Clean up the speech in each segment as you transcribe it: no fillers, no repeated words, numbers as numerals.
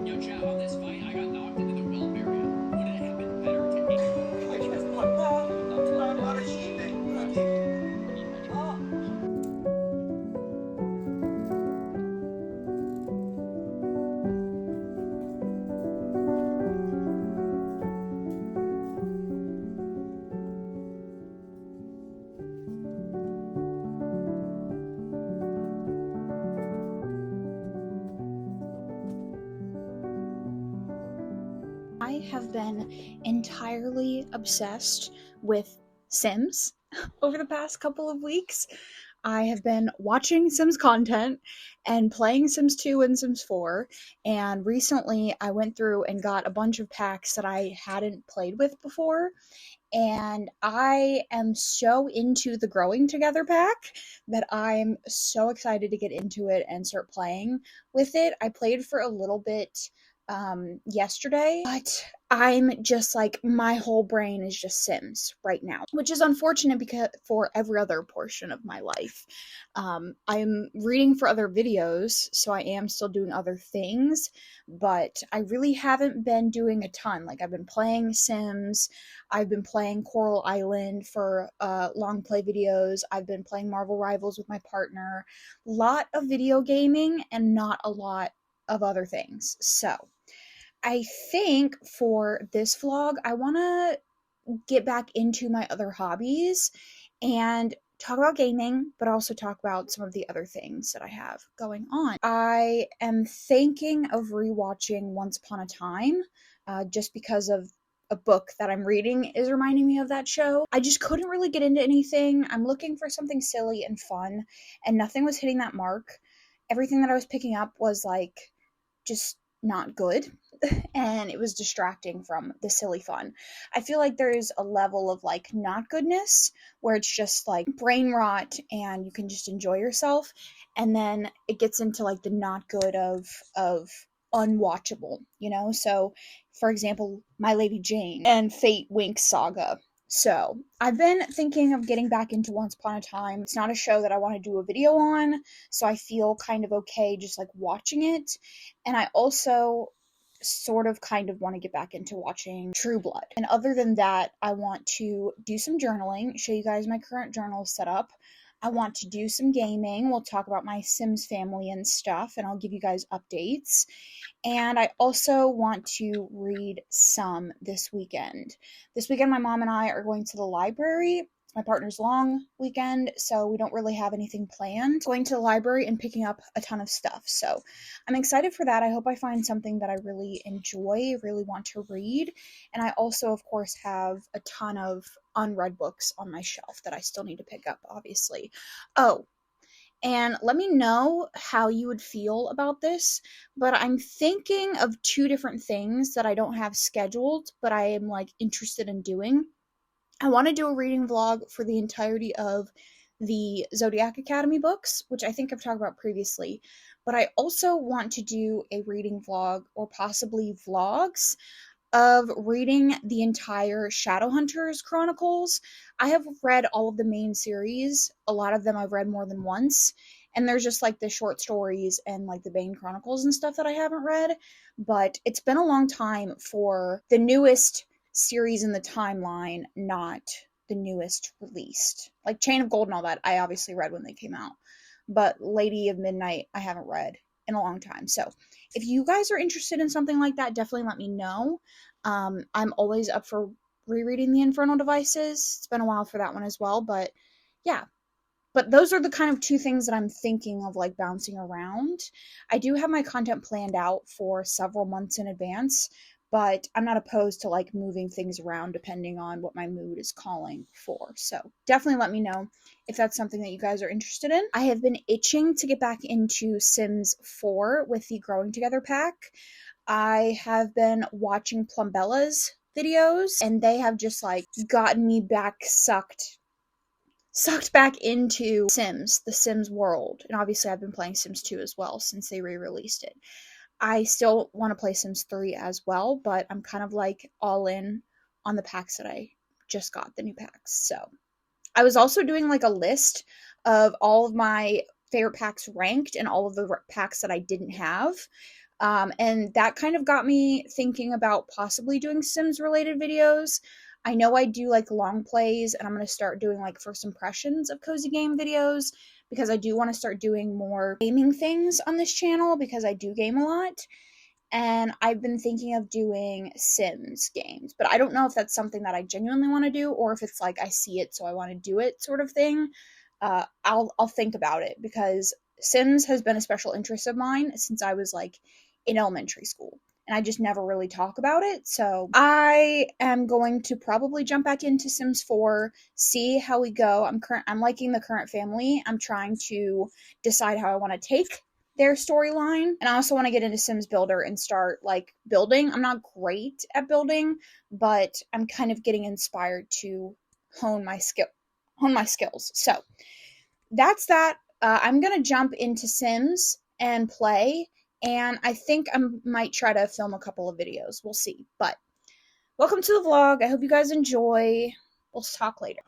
Yo, Chad, on this fight, I got knocked into the whelp area. Would it have been better to aim? I have been entirely obsessed with Sims over the past couple of weeks. I have been watching Sims content and playing Sims 2 and Sims 4, and recently I went through and got a bunch of packs that I hadn't played with before, and I am so into the Growing Together pack that I'm so excited to get into it and start playing with it. I played for a little bit yesterday, but I'm just like, my whole brain is just Sims right now, which is unfortunate because for every other portion of my life. I'm reading for other videos, so I am still doing other things, but I really haven't been doing a ton. Like, I've been playing Sims, I've been playing Coral Island for long play videos, I've been playing Marvel Rivals with my partner. Lot of video gaming and not a lot of other things. So, I think for this vlog, I want to get back into my other hobbies and talk about gaming, but also talk about some of the other things that I have going on. I am thinking of rewatching Once Upon a Time, just because of a book that I'm reading is reminding me of that show. I just couldn't really get into anything. I'm looking for something silly and fun, and nothing was hitting that mark. Everything that I was picking up was like just not good, and it was distracting from the silly fun. I feel like there's a level of like not goodness where it's just like brain rot and you can just enjoy yourself, and then it gets into like the not good of unwatchable, you know? So for example, My Lady Jane and Fate Winx Saga. So, I've been thinking of getting back into Once Upon a Time. It's not a show that I want to do a video on, so I feel kind of okay just like watching it. And I also sort of kind of want to get back into watching True Blood. And other than that, I want to do some journaling, show you guys my current journal setup. I want to do some gaming. We'll talk about my Sims family and stuff, and I'll give you guys updates. And I also want to read some this weekend. This weekend, my mom and I are going to the library. It's my partner's long weekend, so we don't really have anything planned. Going to the library and picking up a ton of stuff. So I'm excited for that. I hope I find something that I really enjoy, really want to read. And I also, of course, have a ton of unread books on my shelf that I still need to pick up, obviously. Oh, and let me know how you would feel about this, but I'm thinking of two different things that I don't have scheduled, but I am like interested in doing. I want to do a reading vlog for the entirety of the Zodiac Academy books, which I think I've talked about previously, but I also want to do a reading vlog or possibly vlogs of reading the entire Shadowhunters Chronicles. I have read all of the main series. A lot of them I've read more than once. And there's just like the short stories and like the Bane Chronicles and stuff that I haven't read. But it's been a long time for the newest series in the timeline, not the newest released. Like Chain of Gold and all that, I obviously read when they came out. But Lady of Midnight, I haven't read in a long time. So if you guys are interested in something like that, definitely let me know. I'm always up for rereading the Infernal Devices. It's been a while for that one as well, but yeah. But those are the kind of two things that I'm thinking of like bouncing around. I do have my content planned out for several months in advance, but I'm not opposed to like moving things around depending on what my mood is calling for. So definitely let me know if that's something that you guys are interested in. I have been itching to get back into Sims 4 with the Growing Together pack. I have been watching Plumbella's videos, and they have just like gotten me back sucked back into Sims, the Sims world. And obviously I've been playing Sims 2 as well since they re-released it. I still want to play Sims 3 as well, but I'm kind of like all in on the packs that I just got, the new packs. So I was also doing like a list of all of my favorite packs ranked and all of the packs that I didn't have. And that kind of got me thinking about possibly doing Sims related videos. I know I do like long plays, and I'm going to start doing like first impressions of cozy game videos because I do want to start doing more gaming things on this channel because I do game a lot. And I've been thinking of doing Sims games, but I don't know if that's something that I genuinely want to do or if it's like I see it so I want to do it sort of thing. I'll think about it because Sims has been a special interest of mine since I was like in elementary school, and I just never really talk about it. So I am going to probably jump back into Sims 4, see how we go. I'm liking the current family. I'm trying to decide how I want to take their storyline, and I also want to get into Sims Builder and start like building. I'm not great at building, but I'm kind of getting inspired to hone my skills. So that's that. I'm gonna jump into Sims and play, and I think I might try to film a couple of videos. We'll see. But welcome to the vlog. I hope you guys enjoy. We'll talk later.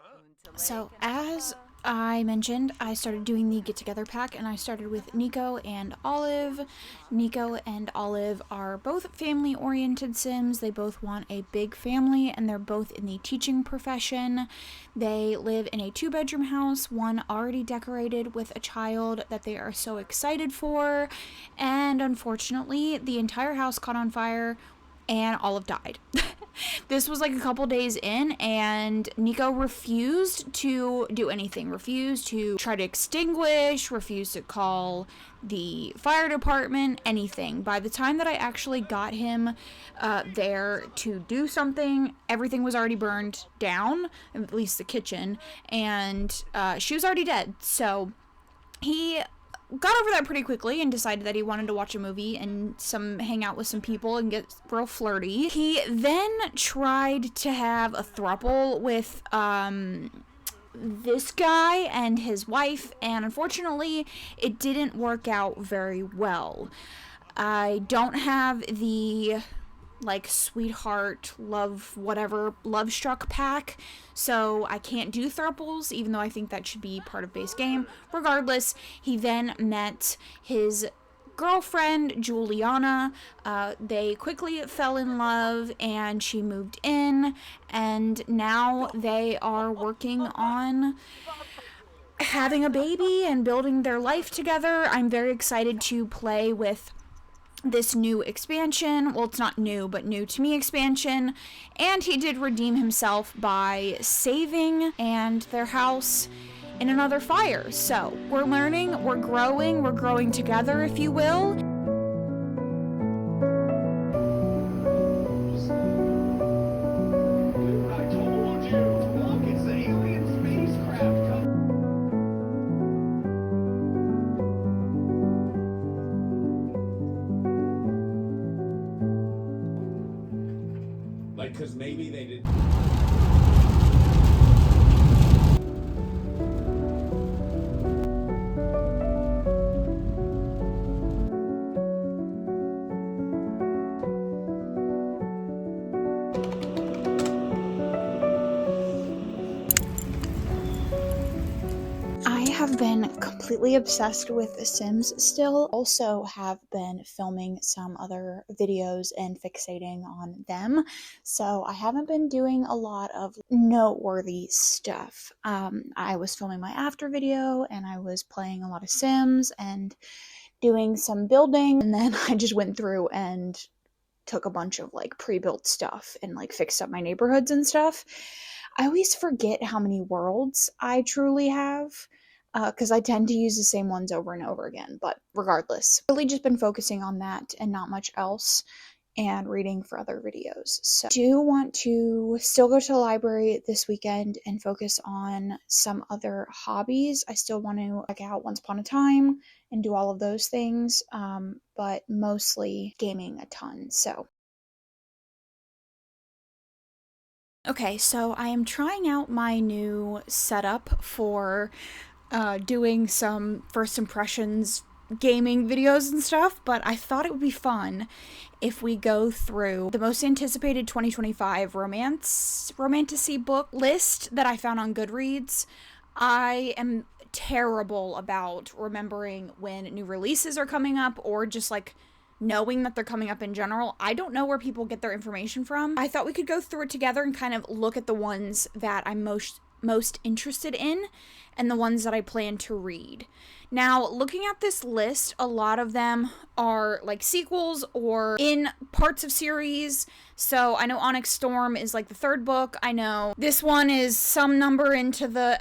So as I mentioned, I started doing the get together pack, and I started with Nico and Olive. Nico and Olive are both family oriented Sims. They both want a big family, and they're both in the teaching profession. They live in a 2-bedroom house, one already decorated with a child that they are so excited for, and unfortunately the entire house caught on fire and Olive died. This was like a couple days in, and Nico refused to do anything, refused to try to extinguish, refused to call the fire department, anything. By the time that I actually got him there to do something, everything was already burned down, at least the kitchen, and she was already dead. So he got over that pretty quickly and decided that he wanted to watch a movie and hang out with some people and get real flirty. He then tried to have a throuple with this guy and his wife, and unfortunately it didn't work out very well. I don't have the like sweetheart love whatever love struck pack, so I can't do thruples, even though I think that should be part of base game. Regardless, he then met his girlfriend Juliana. They quickly fell in love and she moved in, and now they are working on having a baby and building their life together. I'm very excited to play with this new expansion. Well, it's not new, but new to me expansion. And he did redeem himself by saving and their house in another fire. So we're learning, we're growing together, if you will. I told you! Look, it's the alien spacecraft coming! Like, because maybe they didn't... I have been completely obsessed with The Sims still. Also have been filming some other videos and fixating on them. So I haven't been doing a lot of noteworthy stuff. I was filming my after video, and I was playing a lot of Sims and doing some building, and then I just went through and took a bunch of like pre-built stuff and like fixed up my neighborhoods and stuff. I always forget how many worlds I truly have, because I tend to use the same ones over and over again. But regardless, really just been focusing on that and not much else, and reading for other videos. So I do want to still go to the library this weekend and focus on some other hobbies. I still want to check out Once Upon a Time and do all of those things, but mostly gaming a ton. So okay, so I am trying out my new setup for doing some first impressions gaming videos and stuff, but I thought it would be fun if we go through the most anticipated 2025 romantasy book list that I found on Goodreads. I am terrible about remembering when new releases are coming up, or just like knowing that they're coming up in general. I don't know where people get their information from. I thought we could go through it together and kind of look at the ones that I'm most interested in and the ones that I plan to read. Now, looking at this list, a lot of them are like sequels or in parts of series. So I know Onyx Storm is like the third book. I know this one is some number into the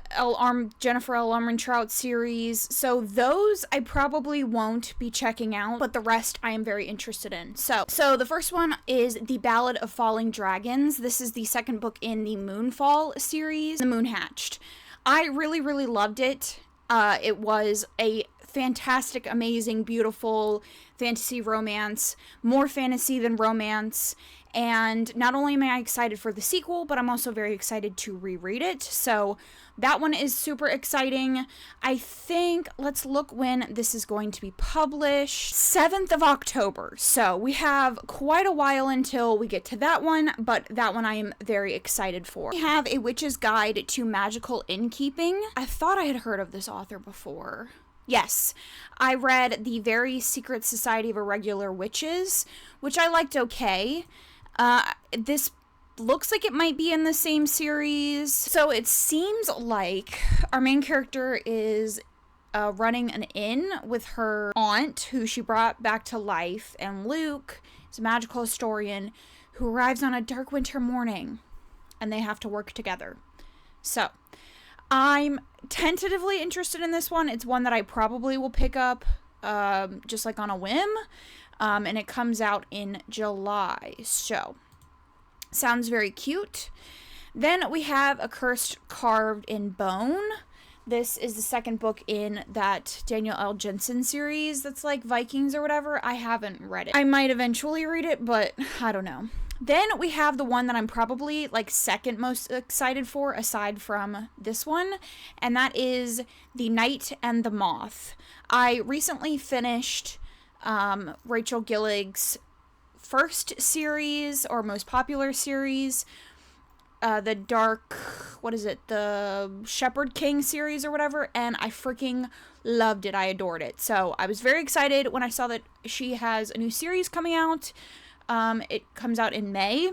Jennifer L. Armentrout series. So those I probably won't be checking out, but the rest I am very interested in. So the first one is The Ballad of Falling Dragons. This is the second book in the Moonfall series, The Moon Hatched. I really, really loved it. It was a fantastic, amazing, beautiful fantasy romance, more fantasy than romance, and not only am I excited for the sequel, but I'm also very excited to reread it, so that one is super exciting. I think, let's look when this is going to be published, 7th of October, so we have quite a while until we get to that one, but that one I am very excited for. We have A Witch's Guide to Magical Innkeeping. I thought I had heard of this author before. Yes, I read The Very Secret Society of Irregular Witches, which I liked okay. This looks like it might be in the same series. So it seems like our main character is running an inn with her aunt, who she brought back to life, and Luke is a magical historian who arrives on a dark winter morning, and they have to work together. So I'm tentatively interested in this one. It's one that I probably will pick up just like on a whim, and it comes out in July, so sounds very cute. Then we have A Curse Carved in Bone. This is the second book in that Daniel L. Jensen series that's like Vikings or whatever. I haven't read it. I might eventually read it, but I don't know. Then we have the one that I'm probably like second most excited for aside from this one, and that is The Night and the Moth. I recently finished Rachel Gillig's first series, or most popular series, the Shepherd King series or whatever, and I freaking loved it. I adored it. So I was very excited when I saw that she has a new series coming out. It comes out in May,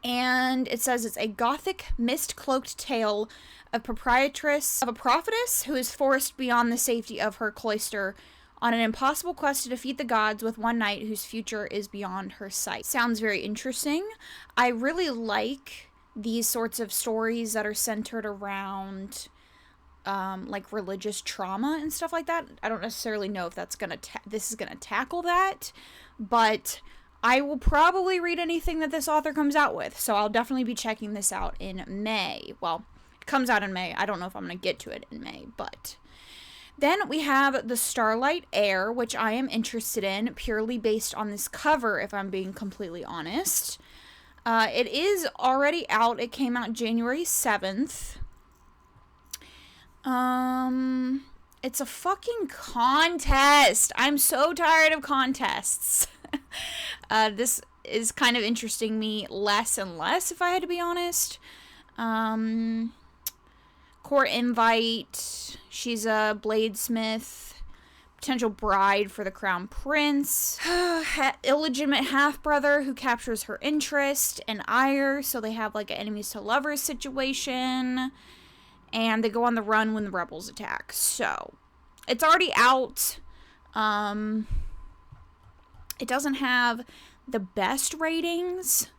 and it says it's a gothic, mist-cloaked tale of a prophetess who is forced beyond the safety of her cloister on an impossible quest to defeat the gods with one knight whose future is beyond her sight. Sounds very interesting. I really like these sorts of stories that are centered around like religious trauma and stuff like that. I don't necessarily know if that's this is gonna tackle that, but I will probably read anything that this author comes out with, so I'll definitely be checking this out in May. Well, it comes out in May. I don't know if I'm going to get to it in May, but then we have The Starlight Heir, which I am interested in, purely based on this cover, if I'm being completely honest. It is already out. It came out January 7th. It's a fucking contest. I'm so tired of contests. This is kind of interesting me less and less, if I had to be honest. Court invite. She's a bladesmith, potential bride for the crown prince. Illegitimate half-brother who captures her interest and ire, so they have like an enemies to lovers situation. And they go on the run when the rebels attack. So, it's already out. It doesn't have the best ratings,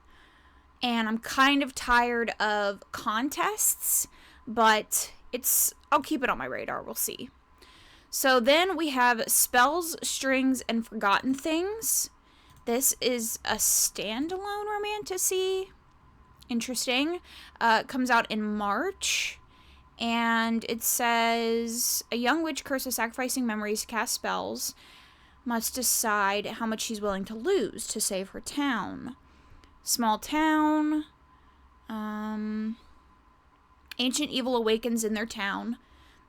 and I'm kind of tired of contests, but I'll keep it on my radar, we'll see. So then we have Spells, Strings, and Forgotten Things. This is a standalone romantasy. Interesting. It comes out in March, and it says, a young witch cursed with sacrificing memories to cast spells must decide how much she's willing to lose to save her town. Small town. Ancient evil awakens in their town.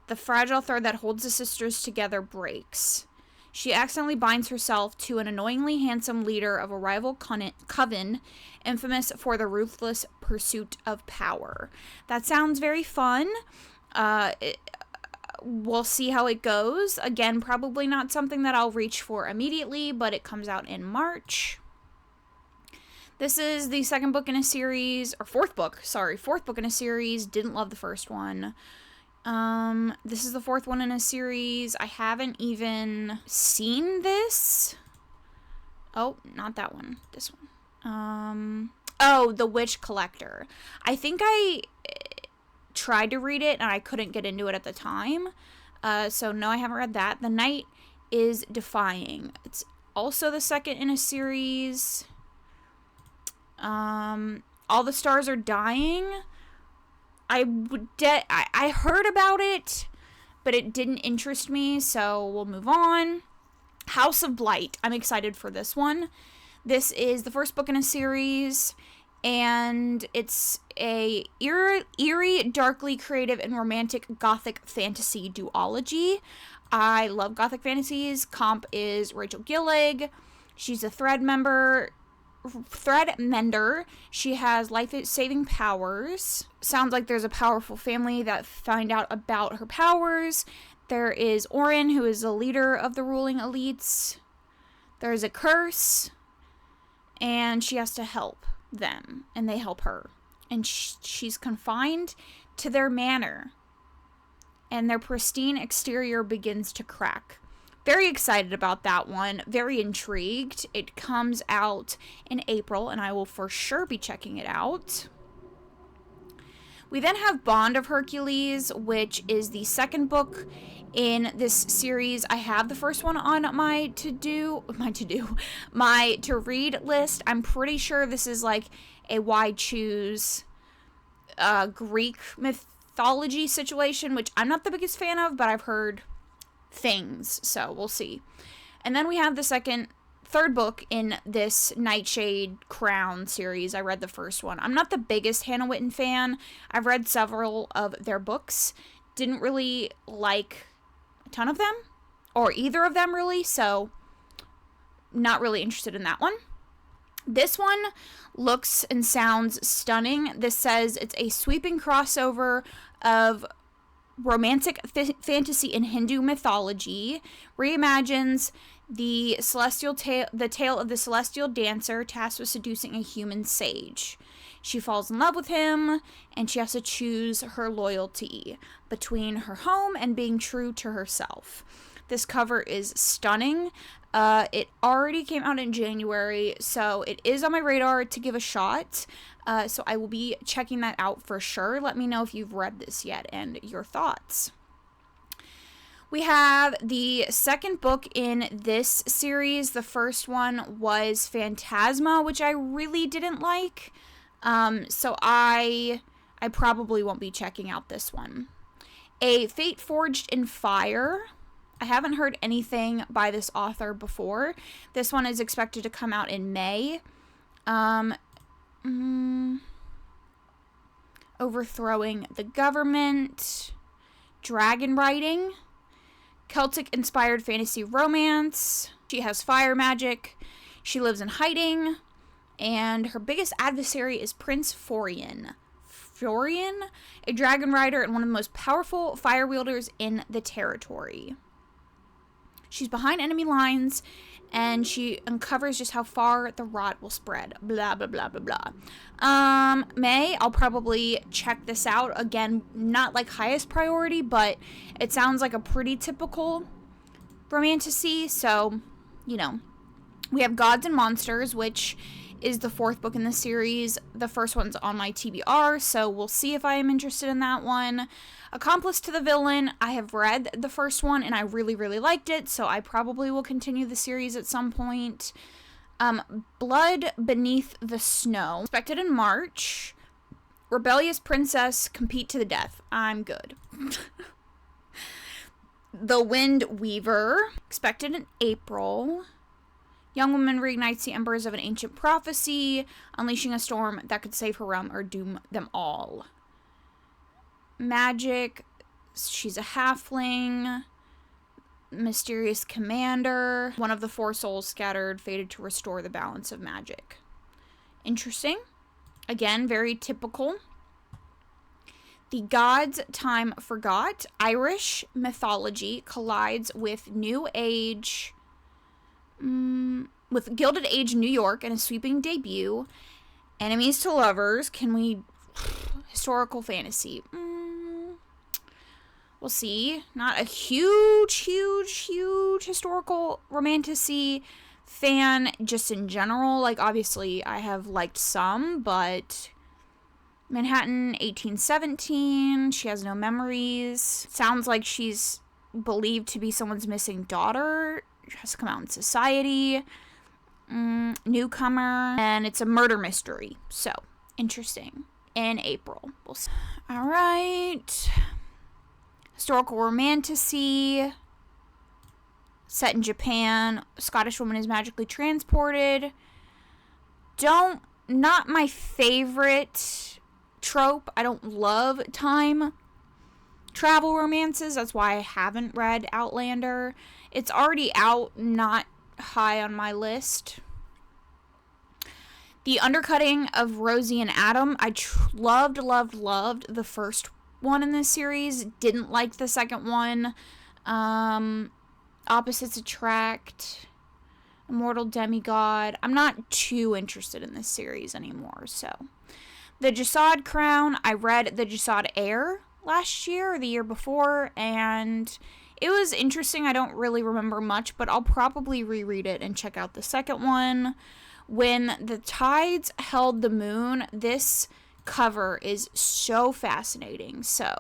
The fragile thread that holds the sisters together breaks. She accidentally binds herself to an annoyingly handsome leader of a rival coven, infamous for the ruthless pursuit of power. That sounds very fun. We'll see how it goes. Again, probably not something that I'll reach for immediately, but it comes out in March. This is the second book in a series, or fourth book in a series. Didn't love the first one. This is the fourth one in a series. I haven't even seen this. Oh, not that one. This one. Oh, The Witch Collector. I think I tried to read it and I couldn't get into it at the time. So no, I haven't read that. The Night is Defying. It's also the second in a series. All the Stars Are Dying. I heard about it, but it didn't interest me, so we'll move on. House of Blight. I'm excited for this one. This is the first book in a series, and it's a eerie, darkly creative, and romantic gothic fantasy duology. I love gothic fantasies. Comp is Rachel Gillig. She's a thread mender. She has life-saving powers. Sounds like there's a powerful family that find out about her powers. There is Orin, who is the leader of the ruling elites. There's a curse, and she has to help them, and they help her. And she's confined to their manor, and their pristine exterior begins to crack. Very excited about that one. Very intrigued. It comes out in April, and I will for sure be checking it out. We then have Bond of Hercules, which is the second book in this series. I have the first one on my to-read list. I'm pretty sure this is like a why choose Greek mythology situation, which I'm not the biggest fan of, but I've heard things, so we'll see. And then we have the third book in this Nightshade Crown series. I read the first one. I'm not the biggest Hannah Witten fan. I've read several of their books. Didn't really like a ton of them, or either of them really, so not really interested in that one. This one looks and sounds stunning. This says it's a sweeping crossover of romantic fantasy and Hindu mythology, reimagines the tale of the celestial dancer tasked with seducing a human sage. She falls in love with him, and she has to choose her loyalty between her home and being true to herself. This cover is stunning. It already came out in January, so it is on my radar to give a shot. So I will be checking that out for sure. Let me know if you've read this yet and your thoughts. We have the second book in this series. The first one was Phantasma, which I really didn't like. So I probably won't be checking out this one. A Fate Forged in Fire. I haven't heard anything by this author before. This one is expected to come out in May. Overthrowing the government. Dragon writing. Celtic-inspired fantasy romance. She has fire magic. She lives in hiding. And her biggest adversary is Prince Florian. Florian, a dragon rider and one of the most powerful fire wielders in the territory. She's behind enemy lines, and she uncovers just how far the rot will spread. Blah, blah, blah, blah, blah. May, I'll probably check this out. Again, not like highest priority, but it sounds like a pretty typical romantasy. So, you know. We have Gods and Monsters, which is the fourth book in the series. The first one's on my TBR, so we'll see if I am interested in that one. Accomplice to the Villain, I have read the first one and I really, really liked it, so I probably will continue the series at some point. Blood Beneath the Snow, expected in March. Rebellious Princess, Compete to the Death. I'm good. The Wind Weaver, expected in April. Young woman reignites the embers of an ancient prophecy, unleashing a storm that could save her realm or doom them all. Magic, she's a halfling. Mysterious commander, one of the four souls scattered, fated to restore the balance of magic. Interesting. Again, very typical. The Gods Time Forgot. Irish mythology collides with New Age, with Gilded Age New York and a sweeping debut. Enemies to lovers. Can we... Historical fantasy. We'll see. Not a huge historical romantasy fan just in general. Like, obviously, I have liked some, but... Manhattan, 1817. She has no memories. Sounds like she's believed to be someone's missing daughter. She has to come out in society. Newcomer. And it's a murder mystery. So, interesting. In April. We'll see. Alright. Historical romantasy. Set in Japan. A Scottish woman is magically transported. Not my favorite trope. I don't love time travel romances. That's why I haven't read Outlander. It's already out, not high on my list. The Undercutting of Rosie and Adam. I loved the first one in this series. Didn't like the second one. Opposites Attract. Immortal Demigod. I'm not too interested in this series anymore, so... The Jasad Crown, I read The Jasad Heir last year or the year before, and it was interesting. I don't really remember much, but I'll probably reread it and check out the second one. When the Tides Held the Moon, this cover is so fascinating. So,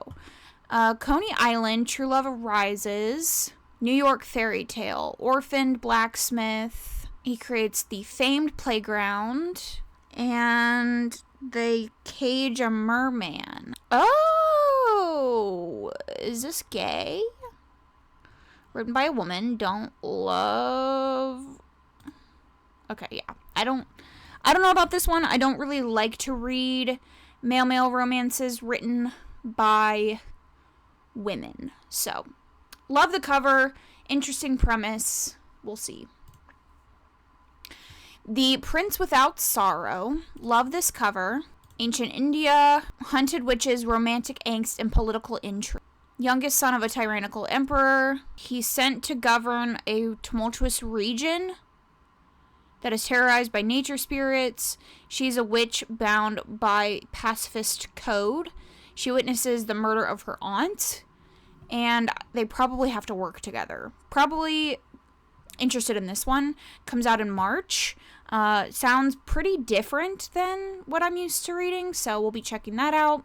Coney Island, True Love Arises, New York Fairy Tale, Orphaned Blacksmith. He creates the Famed Playground, and... They cage a merman. Oh! Is this gay? Written by a woman. Don't love... Okay, yeah. I don't know about this one. I don't really like to read male romances written by women. So, love the cover. Interesting premise. We'll see. The Prince Without Sorrow. Love this cover. Ancient India. Hunted witches, romantic angst, and political intrigue. Youngest son of a tyrannical emperor. He's sent to govern a tumultuous region that is terrorized by nature spirits. She's a witch bound by pacifist code. She witnesses the murder of her aunt. And they probably have to work together. Probably interested in this one. Comes out in March. Sounds pretty different than what I'm used to reading, so we'll be checking that out.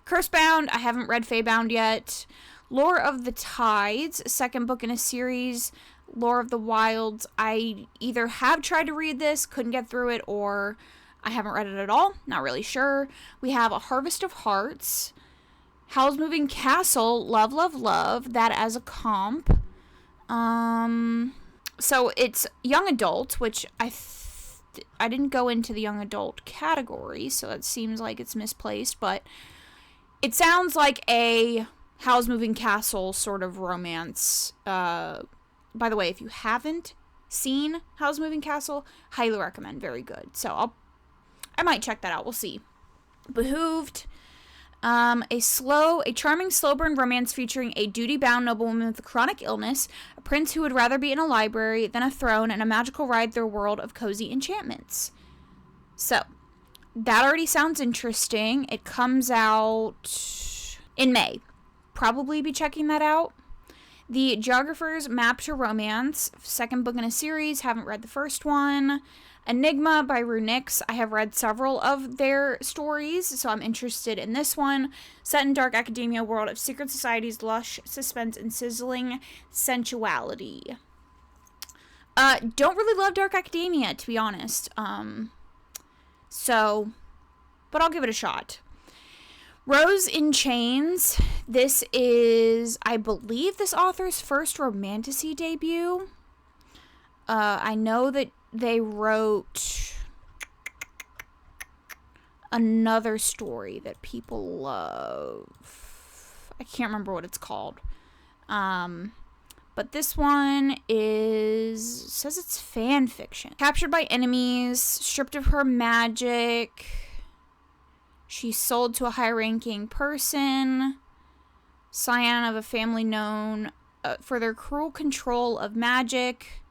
Cursebound, I haven't read Feybound yet. Lore of the Tides, second book in a series. Lore of the Wilds, I either have tried to read this, couldn't get through it, or I haven't read it at all. Not really sure. We have A Harvest of Hearts. Howl's Moving Castle, love. That as a comp. So it's young adult, which I didn't go into the young adult category, so it seems like it's misplaced, but it sounds like a Howl's Moving Castle sort of romance. By the way, if you haven't seen Howl's Moving Castle, highly recommend. Very good. So I might check that out. We'll see. Behooved. A charming slow burn romance featuring a duty-bound noblewoman with a chronic illness, a prince who would rather be in a library than a throne, and a magical ride through a world of cozy enchantments. So, that already sounds interesting. It comes out in May. Probably be checking that out. The Geographer's Map to Romance, second book in a series, haven't read the first one. Enigma by Runix. I have read several of their stories, so I'm interested in this one. Set in dark academia world of secret societies, lush suspense, and sizzling sensuality. Don't really love dark academia, to be honest. But I'll give it a shot. Rose in Chains. This is, I believe, this author's first romantasy debut. I know that they wrote another story that people love. I can't remember what it's called. But this one says it's fan fiction. Captured by enemies, stripped of her magic, She's sold to a high-ranking person, scion of a family known for their cruel control of magic,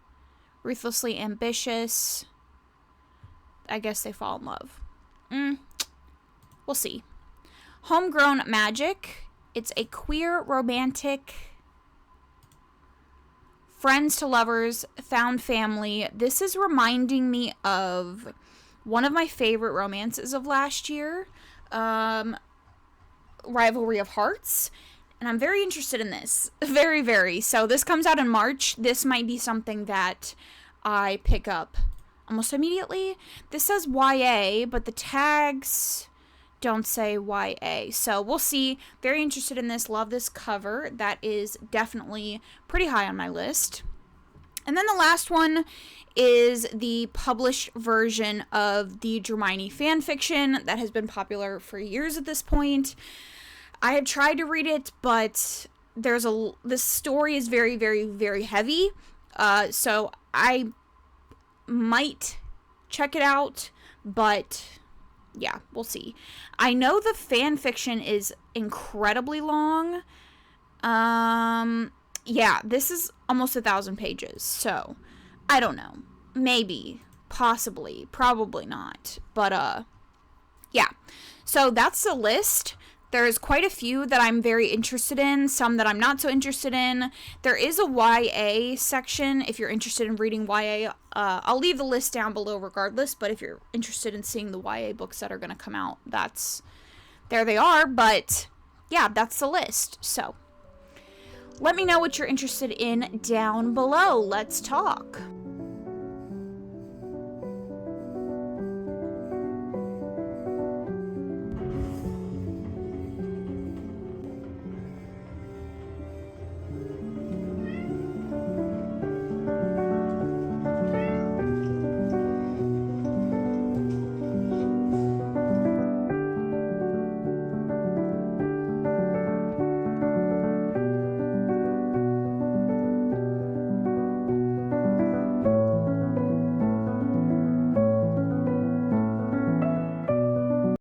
ruthlessly ambitious. I guess they fall in love. We'll see. Homegrown magic. It's a queer romantic friends to lovers, found family. This is reminding me of one of my favorite romances of last year, Rivalry of Hearts. And I'm very interested in this. Very, very. So this comes out in March. This might be something that I pick up almost immediately. This says YA, but the tags don't say YA. So we'll see. Very interested in this. Love this cover. That is definitely pretty high on my list. And then the last one is the published version of the Hermione fanfiction that has been popular for years at this point. I have tried to read it, but this story is very, very, very heavy. So I might check it out, but yeah, we'll see. I know the fan fiction is incredibly long. Yeah, this is almost 1,000 pages, so I don't know. Maybe, possibly, probably not. But yeah. So that's the list. There's quite a few that I'm very interested in, some that I'm not so interested in. There is a YA section if you're interested in reading YA. I'll leave the list down below regardless, but if you're interested in seeing the YA books that are going to come out, there they are. But yeah, that's the list. So let me know what you're interested in down below. Let's talk.